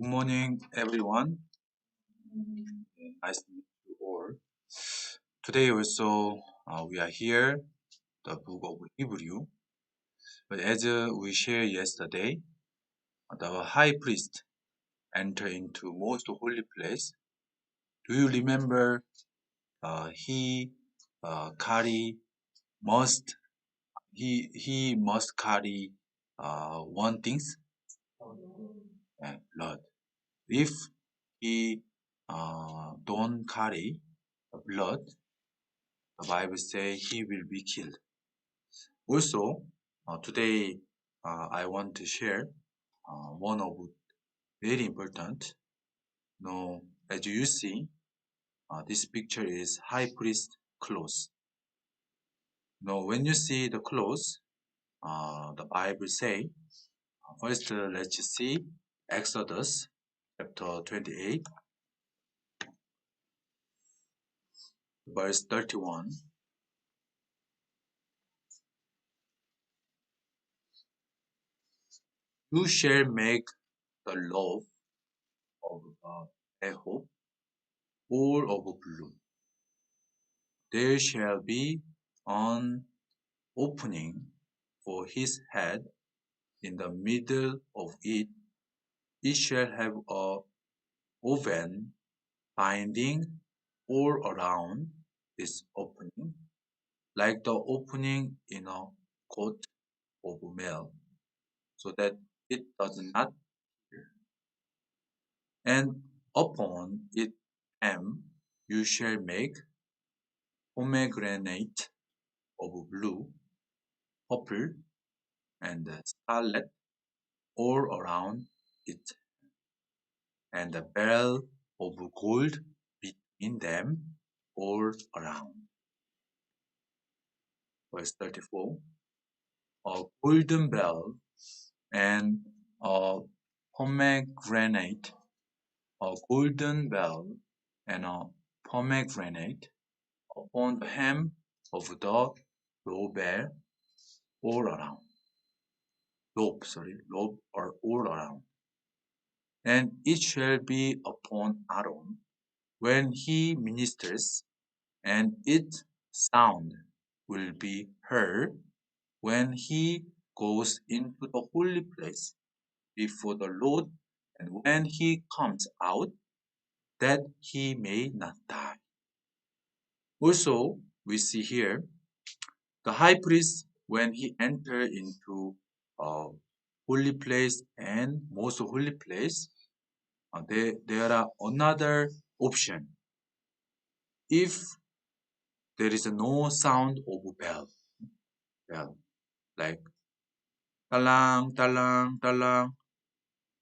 Good morning, everyone. Nice to meet you all. Today also we are here, the book of Hebrew. But as we shared yesterday, the high priest entered into most holy place. Do you remember? He carry must he must carry one things, blood. If he don't carry the blood, the Bible say he will be killed. Also, today I want to share one of very important. No, as you see, this picture is high priest clothes. Now, when you see the clothes, the Bible say, first let's see Exodus chapter 28, verse 31. You shall make the loaf of ephod all of blue. There shall be an opening for his head in the middle of it. It shall have a woven binding all around its opening, like the opening in a coat of mail, so that it does not tear. And upon it hem you shall make pomegranate of blue, purple, and scarlet all around it, and a bell of gold between them all around. Verse 34. A golden bell and a pomegranate, a golden bell and a pomegranate upon the hem of the lobe all around. Lobe are all around. And it shall be upon Aaron when he ministers, and its sound will be heard when he goes into the holy place before the Lord, and when he comes out, that he may not die. Also, we see here the high priest, when he entered into a holy place and most holy place, there are another option. If there is no sound of bell, like talang, talang, talang.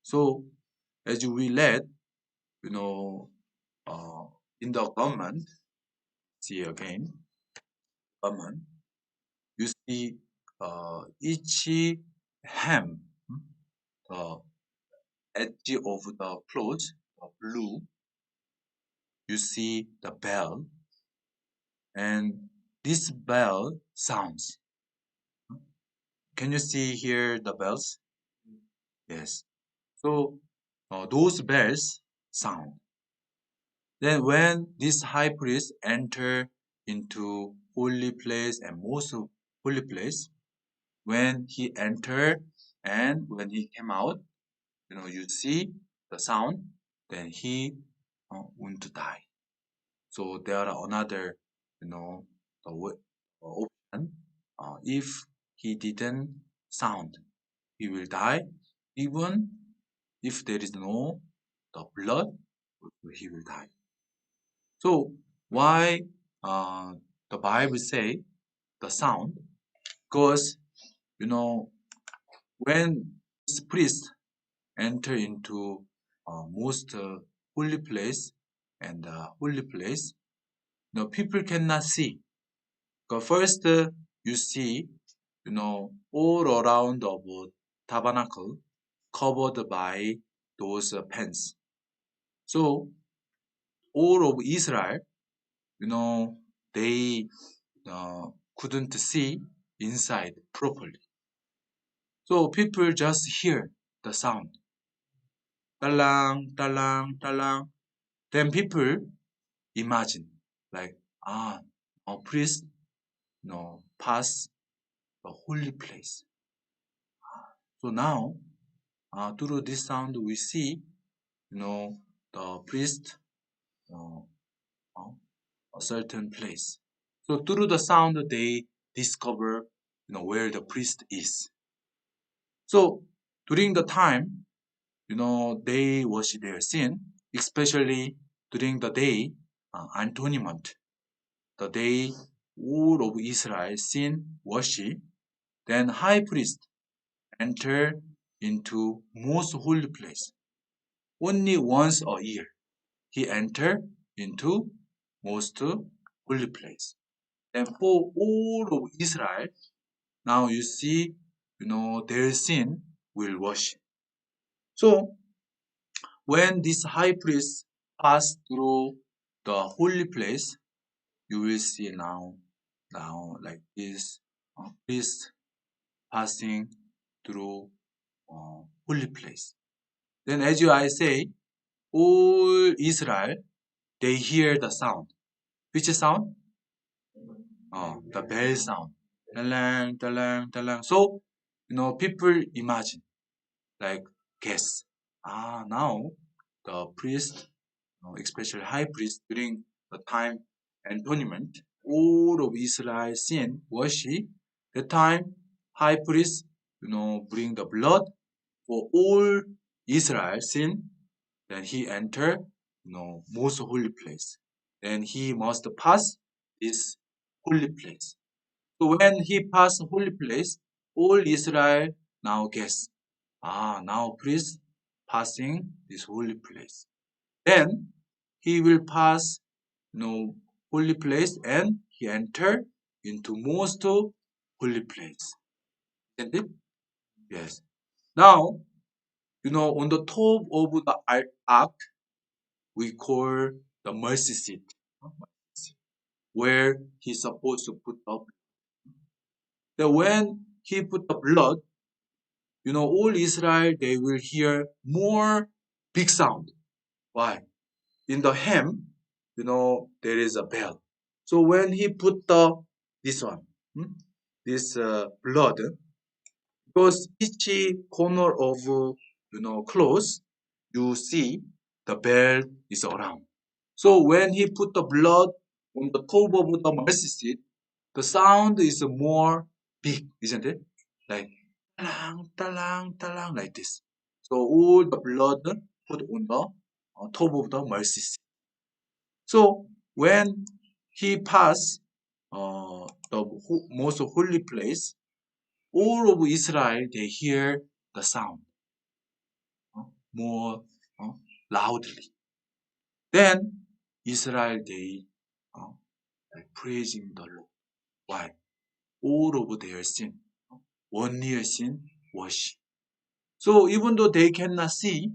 So, as we read, you know, uh, in the government, see again, government, you see each hem, the edge of the clothes, blue, you see the bell, and this bell sounds. Can you see here the bells? Yes. So those bells sound. Then when this high priest enter into holy place and most holy place, when he entered and when he came out, you see the sound, then he won't die. So there are another, option. If he didn't sound, he will die. Even if there is no the blood, he will die. So why the Bible say the sound? Because when this priest enter into most holy place and holy place, the people cannot see. Because first you see, all around of tabernacle covered by those pens. So all of Israel, you know, they couldn't see inside properly. So people just hear the sound. talang, talang, talang. Then people imagine like, a priest, pass the holy place. So now, through this sound, we see, the priest, uh, uh, a certain place. So through the sound, they discover, where the priest is. So during the time, they wash their sin, especially during the day, atonement, the day all of Israel sin worship. Then high priest enter into most holy place. Only once a year he enter into most holy place. And for all of Israel, now you see, their sin will wash. So when this high priest pass through the holy place, you will see now like this priest passing through holy place. Then as I say, all Israel, they hear the sound. Which sound? The bell sound. Talang, talang, talang. So, people imagine, like, guess. Now, the priest, especially high priest, during the time atonement, all of Israel sin worship. The time, high priest, bring the blood for all Israel sin. Then he enter, most holy place. Then he must pass this holy place. So when he pass holy place, all Israel now guess, now priest passing this holy place. Then he will pass, holy place and he enter into most holy place. Isn't it? Yes. Now, on the top of the ark, we call the mercy seat, where he's supposed to put up. Then when he put the blood, all Israel, they will hear more big sound. Why? In the hem, there is a bell. So when he put this one, this blood, because each corner of, clothes, you see the bell is around. So when he put the blood on the top of the mercy seat, the sound is more big, isn't it? Like talang, talang, talang, like this. So all the blood put on the top of the mercy seat. So when he passed the most holy place, all of Israel they hear the sound more loudly. Then Israel they uh, like praising the Lord. Why? All of their sin, one year sin wash. So even though they cannot see,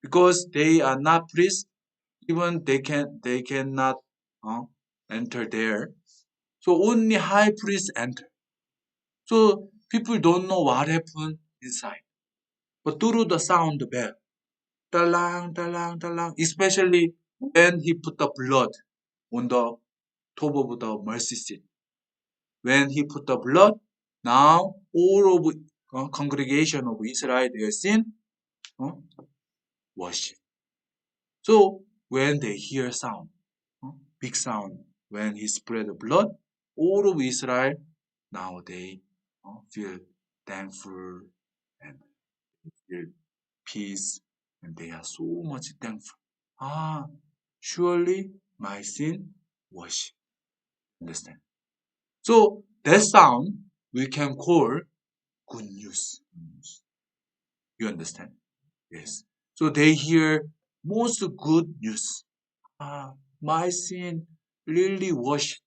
because they are not priests, even they cannot uh, enter there. So only high priest enter. So people don't know what happened inside. But through the sound bell, talang, talang, talang, especially when he put the blood on the top of the mercy seat. When he put the blood, now all of congregation of Israel, their sin, uh, wash. So when they hear sound, big sound, when he spread the blood, all of Israel, now they feel thankful and feel peace, and they are so much thankful. Ah, surely my sin was. Understand? So that sound we can call good news. You understand? Yes. So they hear most good news. My sin really washed.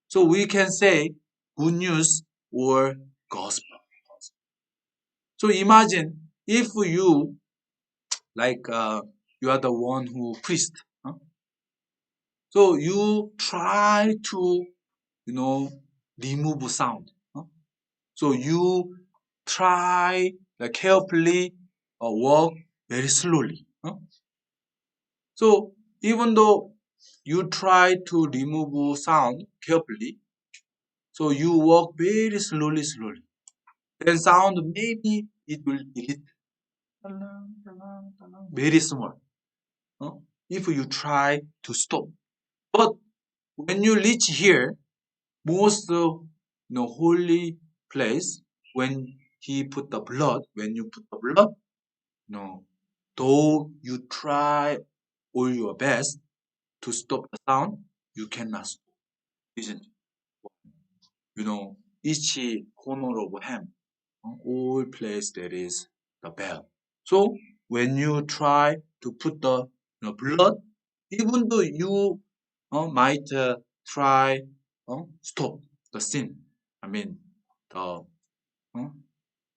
So we can say good news or gospel. So imagine if you like you are the one who priest. Huh? So you try to remove sound. Huh? So you try carefully walk very slowly. So even though you try to remove sound carefully, so you walk very slowly, slowly. Then sound maybe it will delete very small. If you try to stop. But when you reach here, most holy place, when he put the blood, when you put the blood, no, though you try all your best to stop the sound, you cannot stop. Isn't it? Each corner of ham, all place there is the bell. So when you try to put the blood, even though you might try stop the sin, I mean the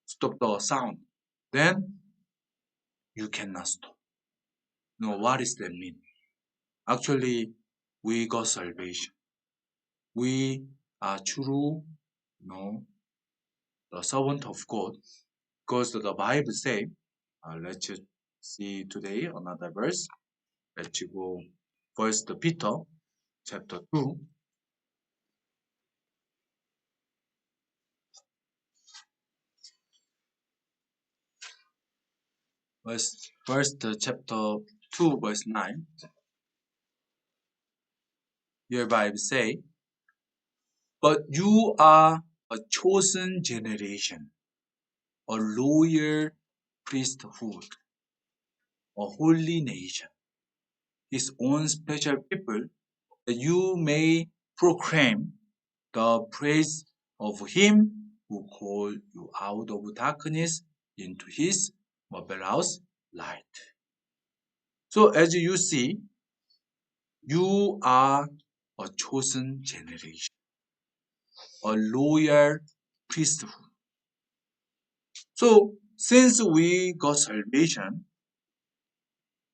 stop the sound, then you cannot stop. No, what does that mean? Actually, we got salvation. We are true, the servant of God, because the Bible say, let's see today another verse. Let's go First Peter chapter 2, first chapter 2, verse 9. Your Bible say, but you are a chosen generation, a royal priesthood, a holy nation, his own special people, that you may proclaim the praise of him who called you out of darkness into his marvelous light. So as you see, you are a chosen generation, a royal priesthood. So since we got salvation,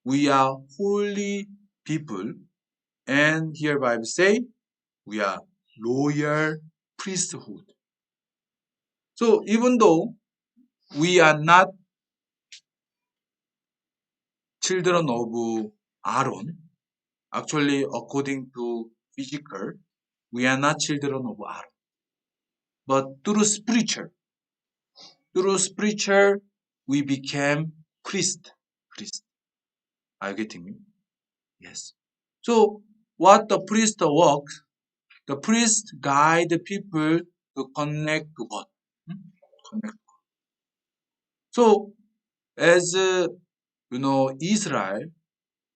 we are holy people, and here Bible say we are royal priesthood. So even though we are not children of Aaron, actually according to physical, we are not children of Aaron, but through spiritual, we became priest. Priest. Are you getting me? Yes. So what the priest works, the priest guide people to connect to God. Connect. So as Israel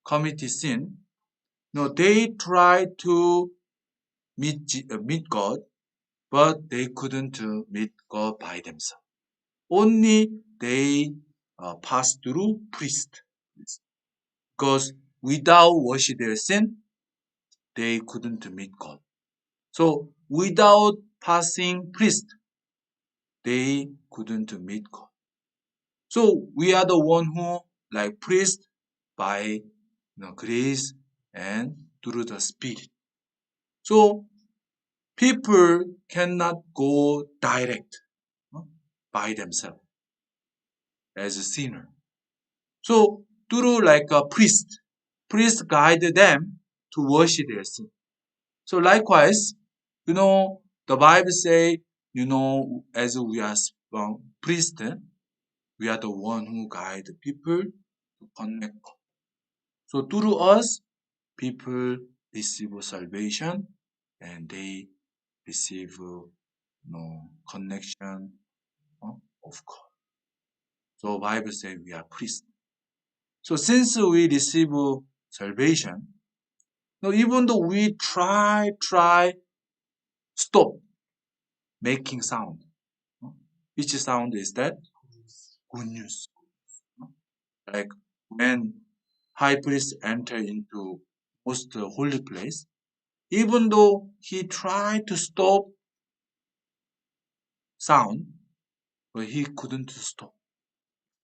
committed sin, they tried to meet God, but they couldn't meet God by themselves. Only they passed through priest, because without washing their sin, they couldn't meet God. So without passing priest, they couldn't meet God. So we are the one who like priest by grace and through the Spirit. So people cannot go direct by themselves as a sinner. So through like a priest guide them to wash their sin. So likewise, the Bible say, as we are priest, we are the one who guide people to connect. So through us, people receive salvation and they receive connection of God. So Bible says we are priests. So since we receive salvation, even though we try stop making sound, which sound is that? Good news. Like when high priest enter into most holy place, even though he tried to stop sound, but he couldn't stop.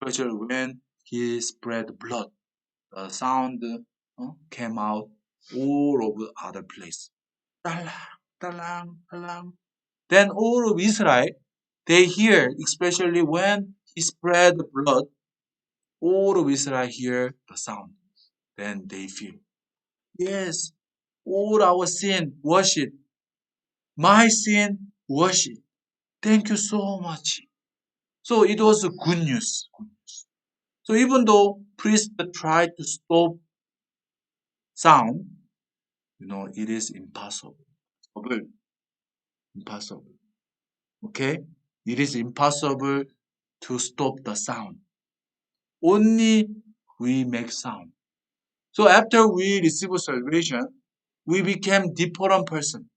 Especially when he spread blood, the sound came out all over other place. Talang, talang, talang. Then all of Israel, they hear, especially when he spread blood, all of Israel hear the sound, then they feel, yes, all our sin, wash it. My sin, wash it. Thank you so much. So it was good news. So even though priests tried to stop sound, it is impossible. Impossible. Okay? It is impossible to stop the sound. Only we make sound. So after we receive salvation, we became different person.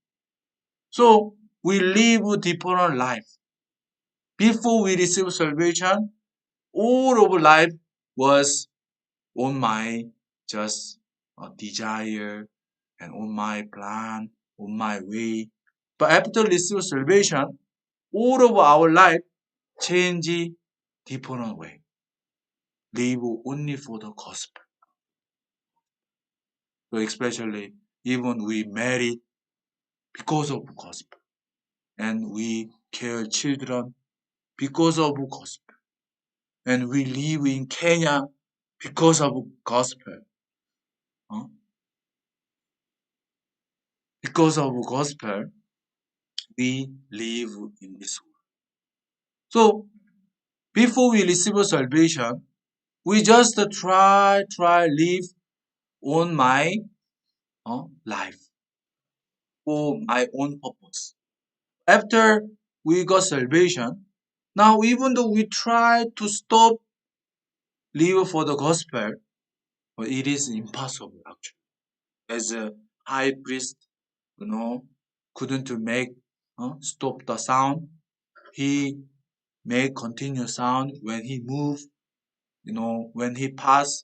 So we live a different life. Before we receive salvation, all of life was on my just desire and on my plan, on my way. But after receive salvation, all of our life change different way. Live only for the gospel. So especially even we married because of gospel, and we care children because of gospel, and we live in Kenya because of gospel. Huh? Because of gospel, we live in this world. So before we receive salvation, we just try live on my life for my own purpose. After we got salvation, now even though we try to stop live for the gospel, but it is impossible actually. As a high priest, you know, couldn't make stop the sound. He make continue sound when he move. When he pass,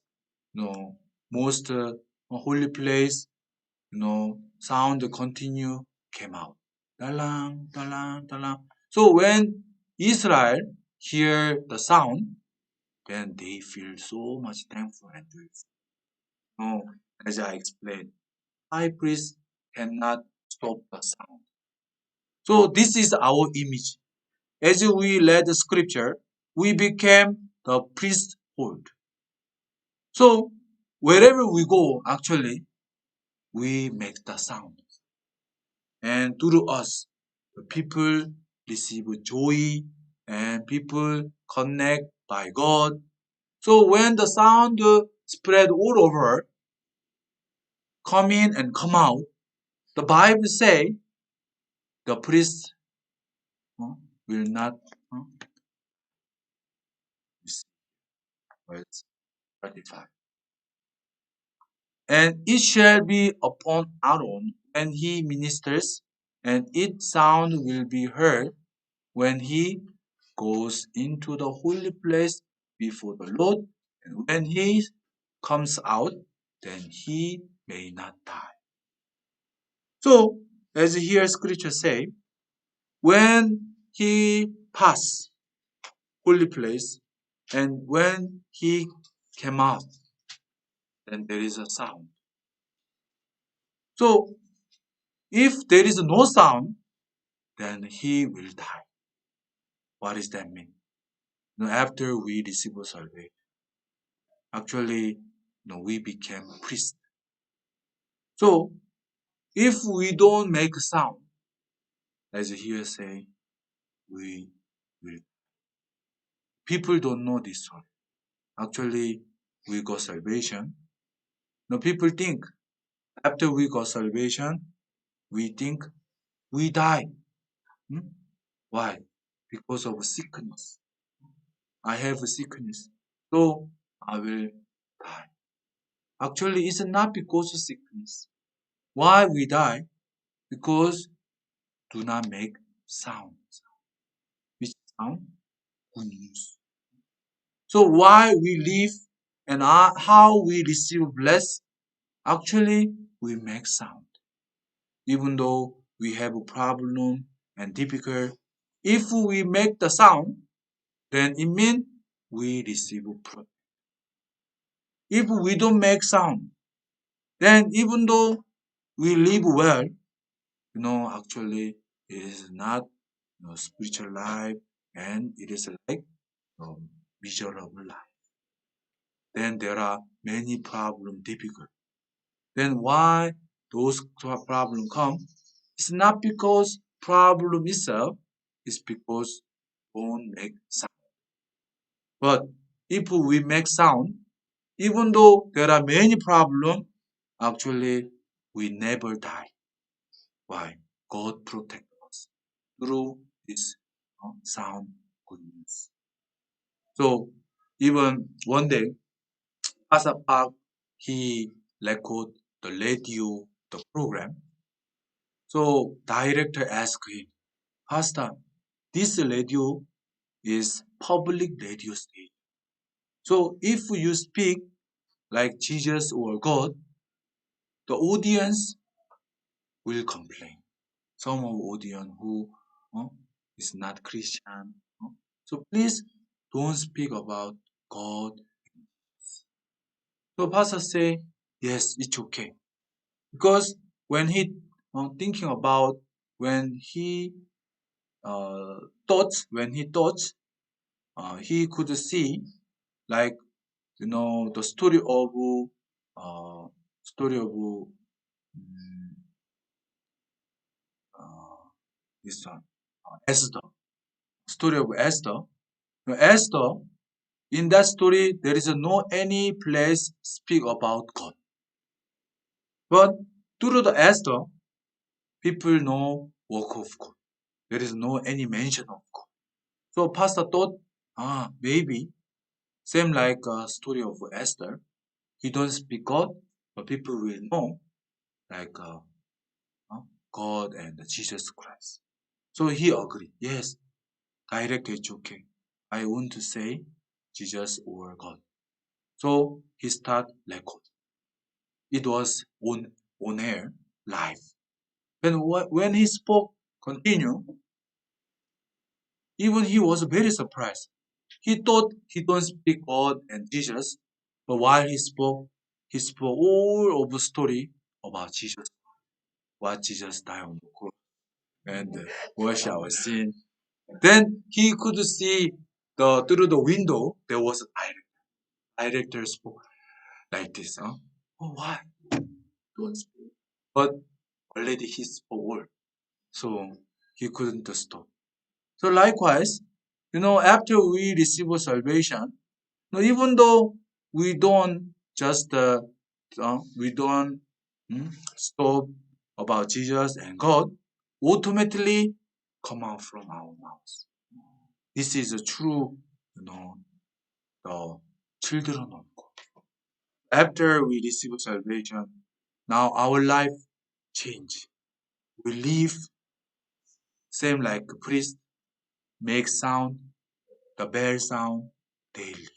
most holy place, sound continue came out. Talang, talang, talang. So when Israel hear the sound, then they feel so much thankful and joyful. As I explained, high priest cannot stop the sound. So this is our image. As we read the scripture, we became the priesthood. So wherever we go, actually, we make the sound. And through us, the people receive joy and people connect by God. So when the sound spread all over, come in and come out, the Bible say the priest will not receive. Verse 35. And it shall be upon Aaron when he ministers, and its sound will be heard when he goes into the holy place before the Lord, and when he comes out, then he may not die. So, as here scripture say, when he pass holy place, and when he came out, then there is a sound. So, if there is no sound, then he will die. What does that mean? After we receive salvation, actually, we became priests. So, if we don't make sound, as here say, we will. People don't know this story. Actually, we got salvation. Now, people think after we got salvation, we think we die. Hmm? Why? Because of sickness. I have a sickness, so I will die. Actually, it's not because of sickness. Why we die? Because do not make sound. Which sound? Good news. So why we live and how we receive bless? Actually, we make sound. Even though we have a problem and difficult, if we make the sound, then it means we receive a problem. If we don't make sound, then even though we live well, actually it is not spiritual life, and it is like miserable life. then there are many problems difficult. Then why those problems come? It's not because problem itself, it's because don't make sound. But if we make sound, even though there are many problems, actually we never die. Why? God protect us through this sound good news. So even one day, Pastor Park, he record the radio, the program. So director asked him, Pastor, this radio is public radio station. So if you speak like Jesus or God, the audience will complain. Some of audience who uh, is not Christian. So please don't speak about God. So pastor say, yes, it's okay. Because when he thinking about when he uh, thought, he could see like the uh, story of mm, uh, this one, Esther, story of Esther. Now, Esther, in that story, there is no any place speak about God. But through the Esther, people know work of God. There is no any mention of God. So pastor thought, maybe same like story of Esther. He don't speak God, but people will know like uh, God and Jesus Christ. So he agreed. Yes, direct is okay. I want to say Jesus or God. So he start record. It was on air live. When he spoke continue, even he was very surprised. He thought he don't speak God and Jesus, but while he spoke all of the story about Jesus, what Jesus died on the cross and wash our sin. Then he could see the through the window there was a director spoke like this, huh? Oh, why? Don't speak. But already he spoke all, so he couldn't stop. So likewise, after we receive salvation, even though we don't just we don't stop about Jesus and God, automatically come out from our mouths. This is a true, the children of God. After we receive salvation, now our life change. We live same like a priest, make sound, the bell sound daily.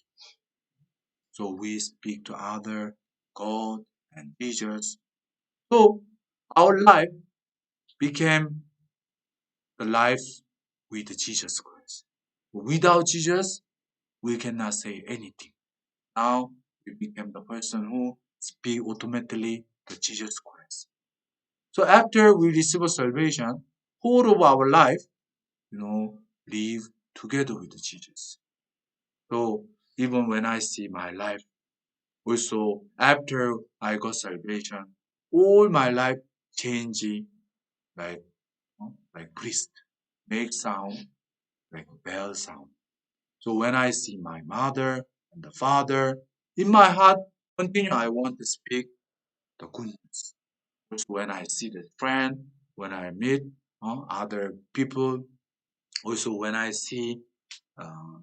So we speak to other God and Jesus. So our life became the life with Jesus Christ. Without Jesus, we cannot say anything. Now we became the person who speak automatically to Jesus Christ. So after we receive salvation, whole of our life, live together with Jesus. So even when I see my life, also after I got salvation, all my life changing like like priest, make sound like bell sound. So when I see my mother and the father, in my heart, continue I want to speak the goodness. Also when I see the friend, when I meet other people, also when I see uh,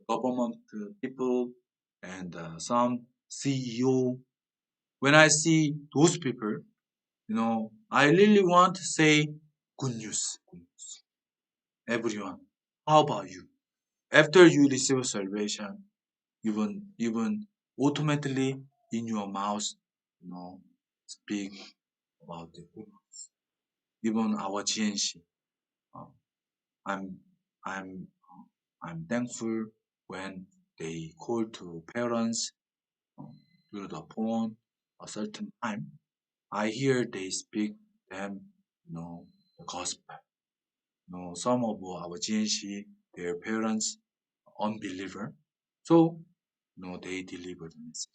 government people and some CEO, when I see those people, I really want to say good news. Good news. Everyone, how about you? After you receive salvation, even automatically in your mouth, speak about the good news. Even our GNC, uh, I'm I'm I'm thankful when they call to parents uh, through the phone a certain time. I hear they speak them, the gospel. Some of our GNC, their parents, unbeliever. So they deliver the message.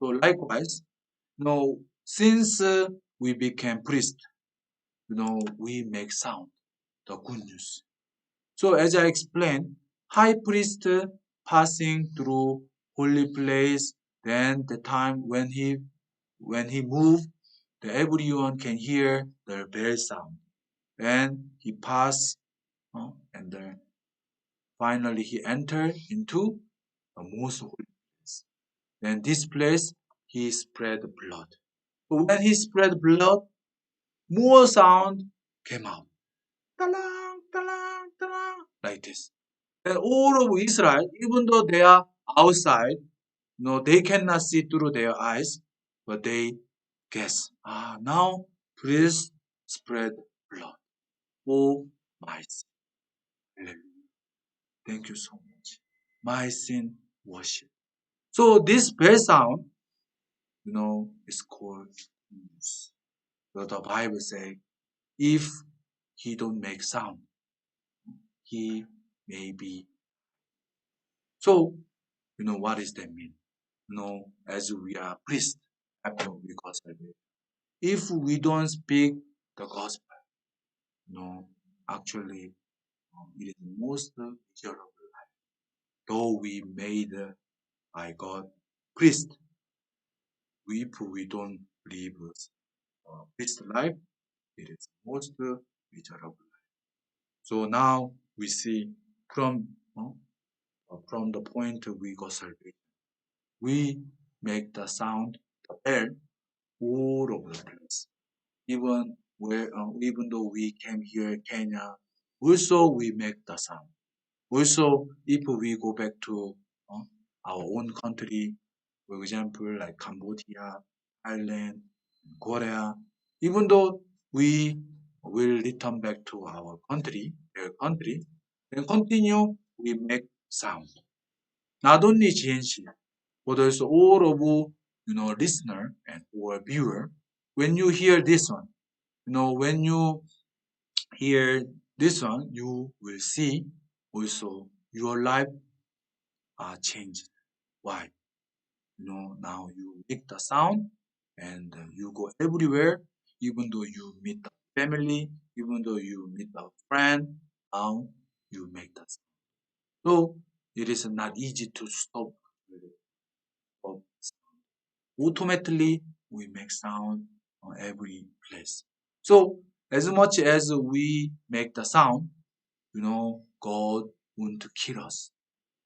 So likewise, since we became priest, we make sound, the good news. So as I explained, high priest passing through holy place, then the time when he moved, everyone can hear the bell sound. Then he passed, and then finally he entered into the most holy place. Then this place he spread blood. So when he spread blood, more sound came out. Talang, talang, talang, like this. And all of Israel, even though they are outside, they cannot see through their eyes, but they guess. Now priest spread blood. Oh, my sin. Hallelujah. Thank you so much. My sin worship. So this bell sound, is called news. So the Bible says, if he don't make sound, he may be. So, what does that mean? As we are priests, after we got salvation, if we don't speak the gospel, actually, it is most miserable. Though we made by God priest, if we don't live priest life, it is most miserable. So now we see from the point we got salvation, we make the sound, the bell, all over the place. Even though we came here, Kenya, also we make the sound. Also, if we go back to uh, our own country, for example, like Cambodia, Thailand, Korea, even though we will return back to our country, their country, then continue, we make sound. Not only GNC, but also all of listener and or viewer. When you hear this one, when you hear this one, you will see also your life changed. Why? Now you make the sound and you go everywhere, even though you meet the family, even though you meet a friend, now you make the sound. So it is not easy to stop. Of Automatically, we make sound on every place. So as much as we make the sound, God won't kill us.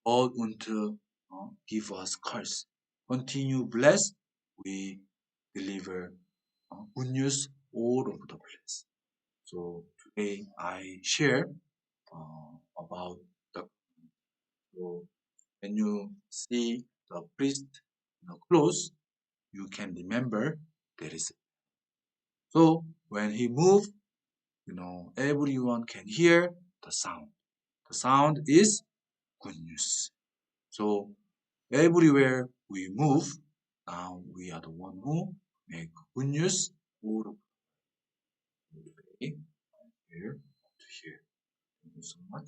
God won't give us curse. Continue bless. We deliver good news all over the place. So today I share about the. So when you see the priest clothes, you can remember there is. So when he moved, everyone can hear the sound. The sound is good news. So everywhere we move, now we are the one who make good news all over the way, here to here. Thank you so much.